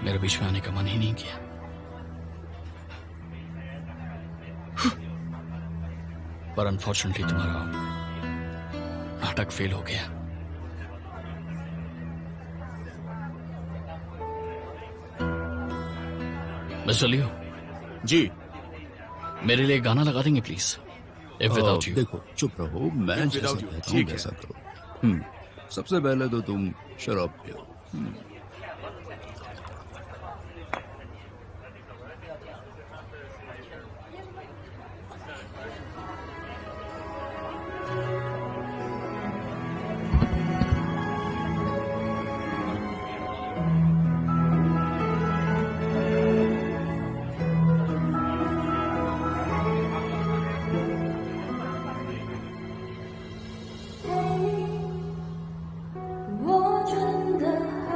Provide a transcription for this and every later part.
मेरे बीच में आने का मन ही नहीं किया। पर अनफॉर्चुनेटली तुम्हारा नाटक फेल हो गया। मिस्टर लियो जी, मेरे लिए गाना लगा देंगे प्लीज? If without you. देखो चुप रहो, मैं जैसा without you, कहता हूँ ठीक है। वैसा करो। सबसे पहले तो तुम शराब पियो।我真的好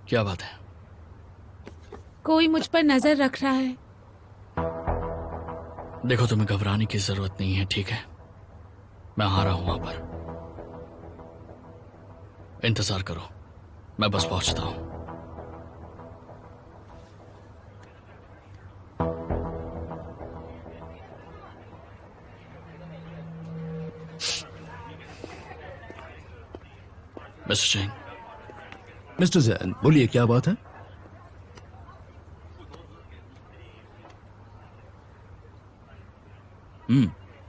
क्या बात है? कोई मुझ पर नजर रख रहा है। देखो, तुम्हें घबराने की जरूरत नहीं है, ठीक है? मैं आ रहा हूं वहां पर। इंतजार करो, मैं बस पहुंचता हूं। मिस्टर जैन। मिस्टर जैन, बोलिए क्या बात है?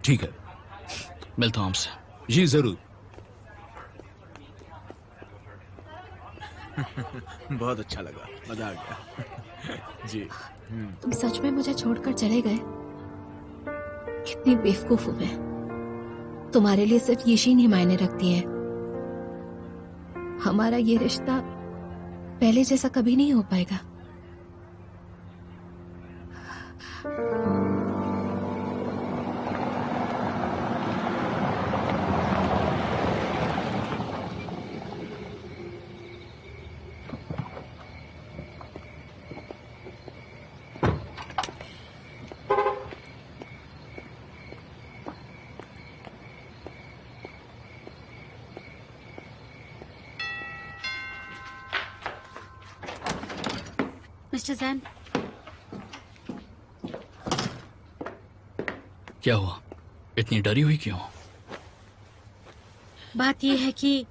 ठीक है। मिलता हूं आपसे। जी जरूर। बहुत अच्छा लगा, मजा आ गया। जी। तुम सच में मुझे छोड़कर चले गए? कितनी बेवकूफ हूं मैं। तुम्हारे लिए सिर्फ यीशी ही मायने रखती है। हमारा ये रिश्ता पहले जैसा कभी नहीं हो पाएगा। मिस्टर जैन, क्या हुआ? इतनी डरी हुई क्यों? बात यह है कि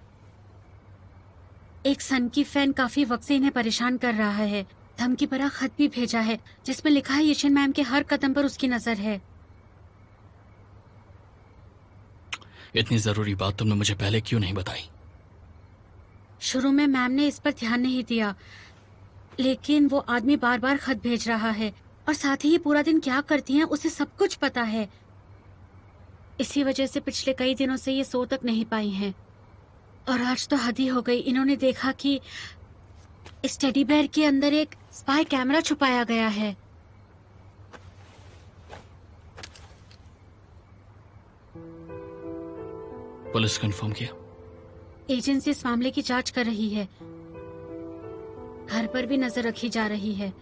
एक सन की फैन काफी वक्त से इन्हें परेशान कर रहा है। धमकी भरा खत भी भेजा है जिसमें लिखा है येशन मैम के हर कदम पर उसकी नजर है। इतनी जरूरी बात तुमने मुझे पहले क्यों नहीं बताई? शुरू में मैम ने इस पर ध्यान नहीं दिया, लेकिन वो आदमी बार बार खत भेज रहा है और साथ ही ये पूरा दिन क्या करती हैं उसे सब कुछ पता है। इसी वजह से पिछले कई दिनों से ये सो तक नहीं पाई हैं। और आज तो हद ही हो गई। इन्होंने देखा कि इस टेडी बेयर के अंदर एक स्पाई कैमरा छुपाया गया है। पुलिस कंफर्म किया? एजेंसी इस मामले की जांच कर रही है। घर पर भी नजर रखी जा रही है।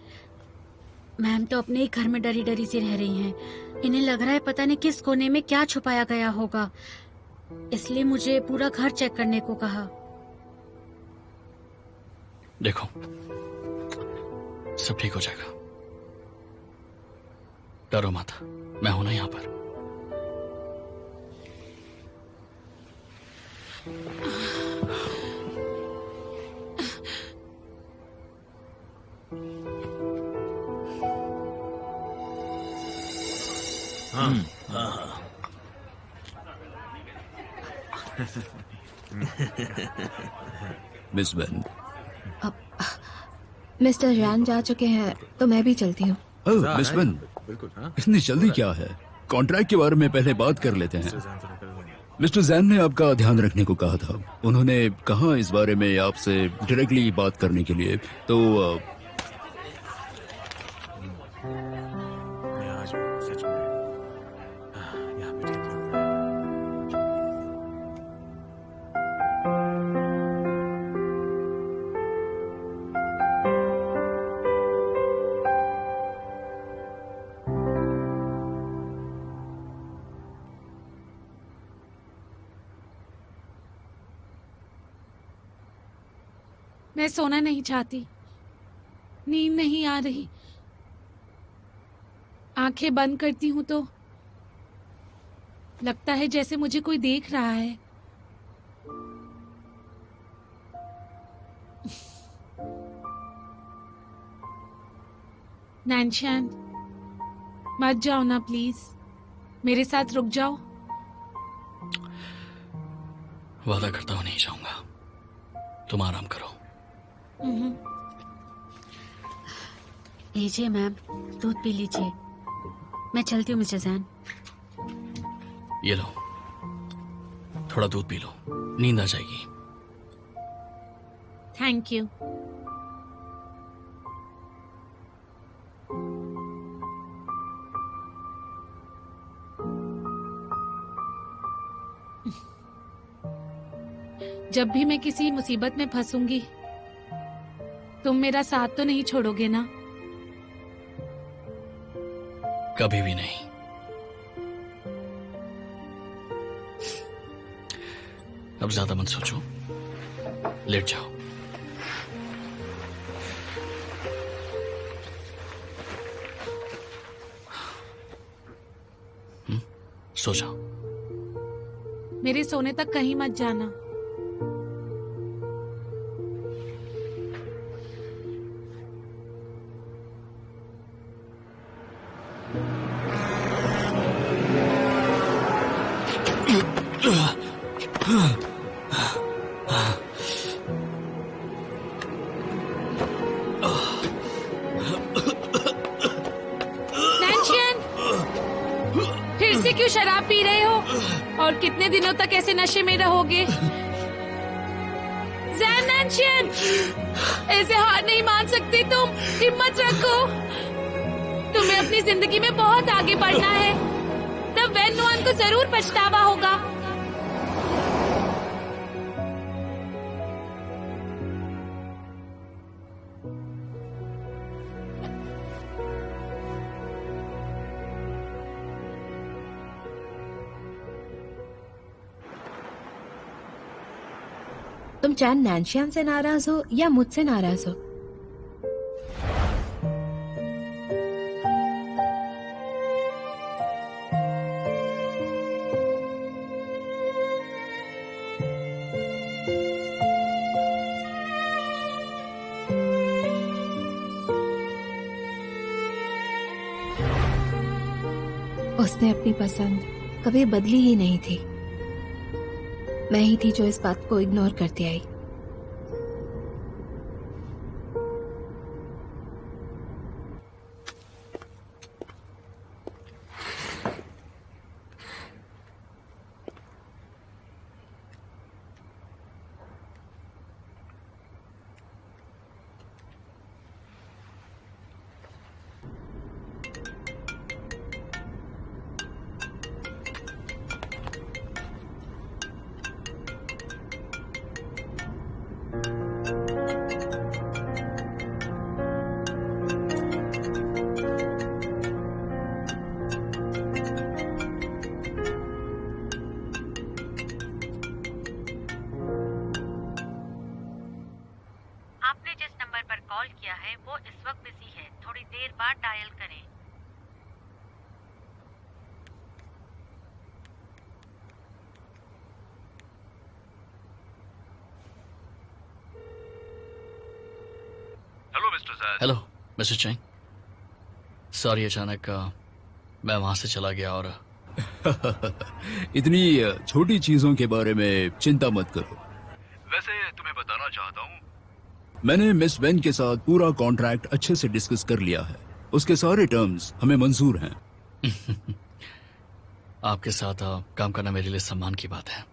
मैम तो अपने ही घर में डरी डरी सी रह रही हैं। इन्हें लग रहा है पता नहीं किस कोने में क्या छुपाया गया होगा, इसलिए मुझे पूरा घर चेक करने को कहा। देखो, सब ठीक हो जाएगा, डरो मत, मैं हूं ना यहाँ पर। Miss Ben. मिस्टर जैन जा चुके हैं तो मैं भी चलती हूँ। ओह मिस बेन, बिल्कुल। हाँ, इतनी जल्दी क्या है? कॉन्ट्रैक्ट के बारे में पहले बात कर लेते हैं। मिस्टर जैन ने आपका ध्यान रखने को कहा था। उन्होंने कहा इस बारे में आपसे डायरेक्टली बात करने के लिए, तो मैं आज सच में यहाँ पे ठीक हूँ। मैं सोना नहीं चाहती, नींद नहीं आ रही। आंखें बंद करती हूं तो लगता है जैसे मुझे कोई देख रहा है। नैनशान, मत जाओ ना प्लीज, मेरे साथ रुक जाओ। वादा करता हूं नहीं जाऊंगा, तुम आराम करो। लीजिए मैम, दूध पी लीजिए। मैं चलती हूँ मिस्टर जैन। ये लो, थोड़ा दूध पी लो, नींद आ जाएगी। Thank you. जब भी मैं किसी मुसीबत में फंसूंगी तुम मेरा साथ तो नहीं छोड़ोगे ना? कभी भी नहीं। अब ज्यादा मत सोचो, लेट जाओ। सो जाओ। मेरे सोने तक कहीं मत जाना। नैन्शियन, फिर से क्यों शराब पी रहे हो? और कितने दिनों तक ऐसे नशे में रहोगे? जैन, नैन्शियन, ऐसे हार नहीं मान सकती तुम। हिम्मत रखो। तुम्हें अपनी जिंदगी में बहुत आगे बढ़ना है। तब वैन नुआन को जरूर पछतावा होगा। तुम चैन नैन्शियन से नाराज हो या मुझसे नाराज हो? उसने अपनी पसंद कभी बदली ही नहीं थी। मैं ही थी जो इस बात को इग्नोर करती आई। आपने जिस नंबर पर कॉल किया है वो इस वक्त बिजी है। थोड़ी देर बाद डायल करें। Hello mister Jain. Hello mister Chang. Sorry, अचानक मैं वहां से चला गया और इतनी छोटी चीजों के बारे में चिंता मत करो। वैसे तुम्हें बताना चाहता हूँ, मैंने मिस वेन के साथ पूरा कॉन्ट्रैक्ट अच्छे से डिस्कस कर लिया है। उसके सारे टर्म्स हमें मंजूर हैं। आपके साथ काम करना मेरे लिए सम्मान की बात है।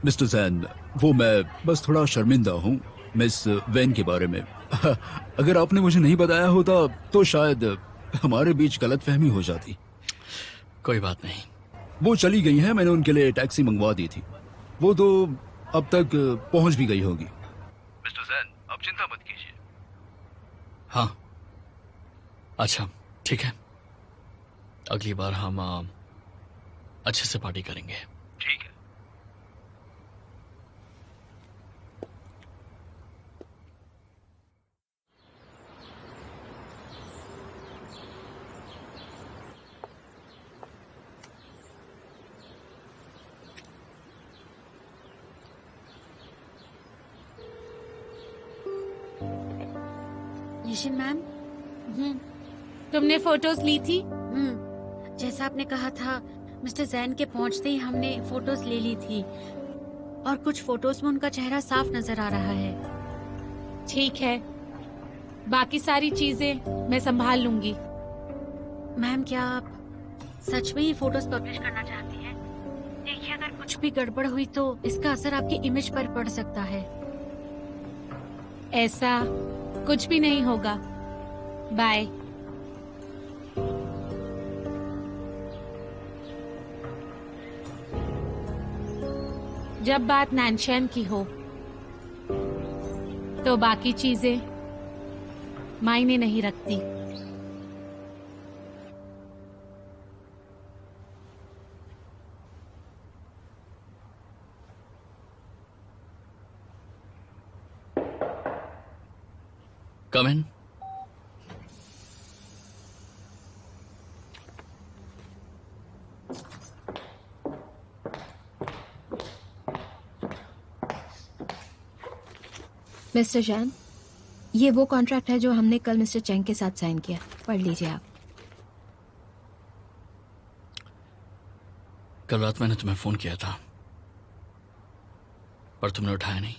मिस्टर जैन, वो मैं बस थोड़ा शर्मिंदा हूँ मिस वेन के बारे में। अगर आपने मुझे नहीं बताया होता तो शायद हमारे बीच गलतफहमी हो जाती। कोई बात नहीं। वो चली गई हैं, मैंने उनके लिए टैक्सी मंगवा दी थी। वो तो अब तक पहुंच भी गई होगी। मिस्टर जैन, आप चिंता मत कीजिए। हाँ, अच्छा ठीक है। अगली बार हम अच्छे से पार्टी करेंगे। ठीक है। यशिन मैम, तुमने फोटोज ली थी? जैसा आपने कहा था, मिस्टर जैन के पहुंचते ही हमने फोटोज ले ली थी और कुछ फोटोज में उनका चेहरा साफ नजर आ रहा है। ठीक है, बाकी सारी चीजें मैं संभाल लूंगी। मैम, क्या आप सच में ये फोटोज पब्लिश करना चाहती हैं? देखिए, अगर कुछ भी गड़बड़ हुई तो इसका असर आपकी इमेज पर पड़ सकता है। ऐसा कुछ भी नहीं होगा। बाय। जब बात नैन्शियन की हो तो बाकी चीजें मायने नहीं रखती। कम इन। मिस्टर जैन, ये वो कॉन्ट्रैक्ट है जो हमने कल मिस्टर चेंग के साथ साइन किया। पढ़ लीजिए आप। कल रात मैंने तुम्हें फोन किया था, पर तुमने उठाया नहीं।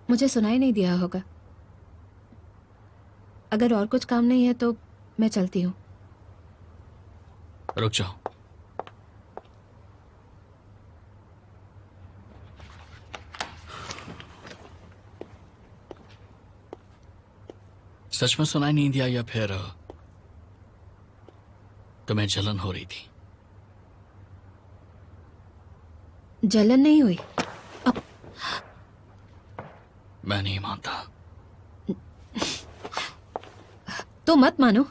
मुझे सुनाई नहीं दिया होगा। अगर और कुछ काम नहीं है तो मैं चलती हूँ। रुक जाओ। सच में सुनाई नहीं दिया या फिर तुम्हें जलन हो रही थी? जलन नहीं हुई। मैं नहीं मानता। तो मत मानो।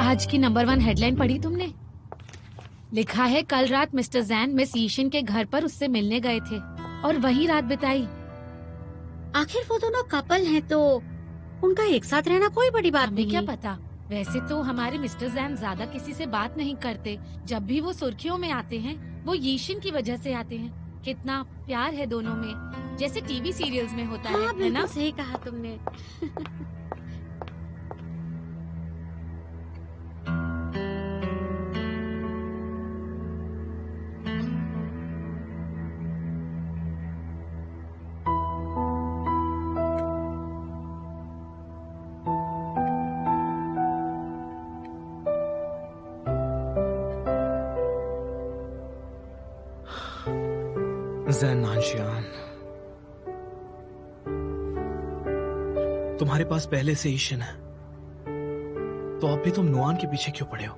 आज की नंबर 1 हेडलाइन पढ़ी तुमने? लिखा है कल रात मिस्टर जैन मिस यीशिन के घर पर उससे मिलने गए थे और वहीं रात बिताई। आखिर वो दोनों कपल हैं तो उनका एक साथ रहना कोई बड़ी बात हमें नहीं। क्या पता। वैसे तो हमारे मिस्टर जैन ज्यादा किसी से बात नहीं करते। जब भी वो सुर्खियों में आते हैं वो यीशिन की वजह से आते हैं। कितना प्यार है दोनों में, जैसे टीवी सीरियल्स में होता हाँ, है ना? बिल्कुल सही कहा तुमने। जैन नानशियान, तुम्हारे पास पहले से ईशन है, तो अब भी तुम नुआन के पीछे क्यों पड़े हो?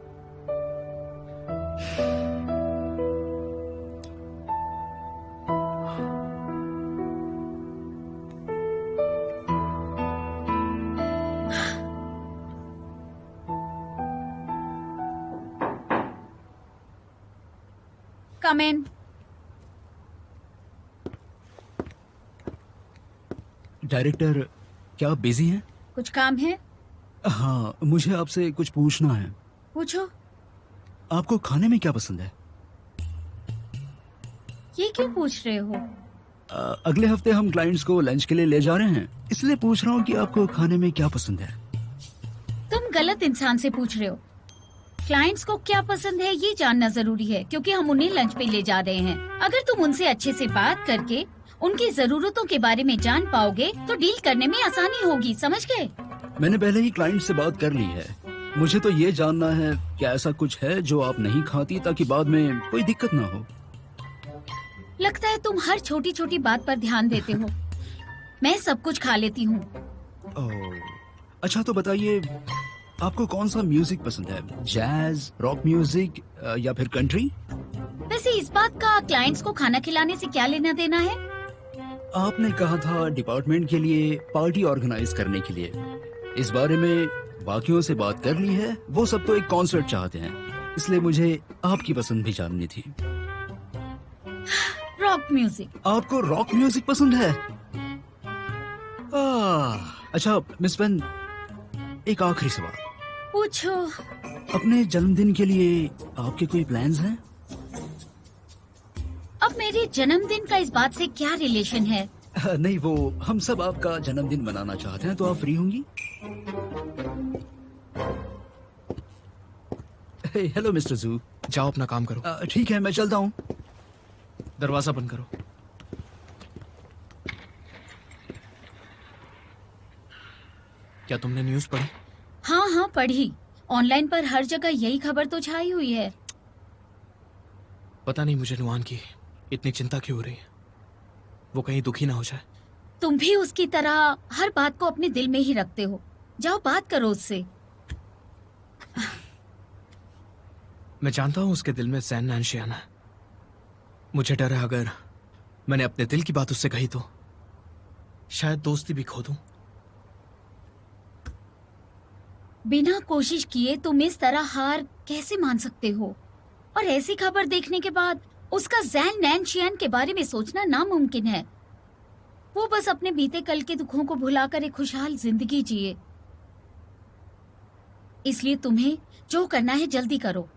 कम इन। डायरेक्टर, क्या आप बिजी हैं? कुछ काम है? हाँ, मुझे आपसे कुछ पूछना है। पूछो। आपको खाने में क्या पसंद है? ये क्यों पूछ रहे हो? अगले हफ्ते हम क्लाइंट्स को लंच के लिए ले जा रहे हैं, इसलिए पूछ रहा हूँ कि आपको खाने में क्या पसंद है। तुम गलत इंसान से पूछ रहे हो। क्लाइंट्स को क्या पसंद है ये जानना जरूरी है, क्योंकि हम उन्हें लंच पे ले जा रहे हैं। अगर तुम उनसे अच्छे से बात करके उनकी जरूरतों के बारे में जान पाओगे तो डील करने में आसानी होगी, समझ गए? मैंने पहले ही क्लाइंट से बात कर ली है। मुझे तो ये जानना है कि ऐसा कुछ है जो आप नहीं खाती, ताकि बाद में कोई दिक्कत ना हो। लगता है तुम हर छोटी छोटी बात पर ध्यान देते हो। मैं सब कुछ खा लेती हूँ। ओह, अच्छा तो बताइए, आपको कौन सा म्यूजिक पसंद है? जैज, रॉक म्यूजिक या फिर कंट्री? वैसे इस बात का क्लाइंट्स को खाना खिलाने से क्या लेना देना है? आपने कहा था डिपार्टमेंट के लिए पार्टी ऑर्गेनाइज करने के लिए। इस बारे में बाकियों से बात कर ली है। वो सब तो एक कॉन्सर्ट चाहते हैं, इसलिए मुझे आपकी पसंद भी जाननी थी। Rock music. आपको रॉक म्यूजिक पसंद है? अच्छा मिस वेन, एक आखिरी सवाल। पूछो। अपने जन्मदिन के लिए आपके कोई प्लान्स हैं? अब मेरे जन्मदिन का इस बात से क्या रिलेशन है? नहीं, वो हम सब आपका जन्मदिन मनाना चाहते हैं, तो आप फ्री होंगी? हेलो मिस्टर जू। जाओ अपना काम करो। ठीक है, मैं चलता हूँ। दरवाजा बंद करो। क्या तुमने न्यूज़ पढ़ी? हाँ हाँ पढ़ी। ऑनलाइन पर हर जगह यही खबर तो छाई हुई है। पता नहीं मुझे नुआन की इतनी चिंता क्यों हो रही है। वो कहीं दुखी ना हो जाए। तुम भी उसकी तरह हर बात को अपने दिल में ही रखते हो। जाओ बात करो उससे। मैं जानता हूं उसके दिल में जैन नैनशियान है। मुझे डर है अगर मैंने अपने दिल की बात उससे कही तो शायद दोस्ती भी खो दूं। बिना कोशिश किए तुम इस तरह हार कैसे मान सकते हो? और ऐसी खबर देखने के बाद उसका जैन नैनशियान के बारे में सोचना नामुमकिन है। वो बस अपने बीते कल के दुखों को भुलाकर एक खुशहाल जिंदगी जिए। इसलिए तुम्हें जो करना है जल्दी करो।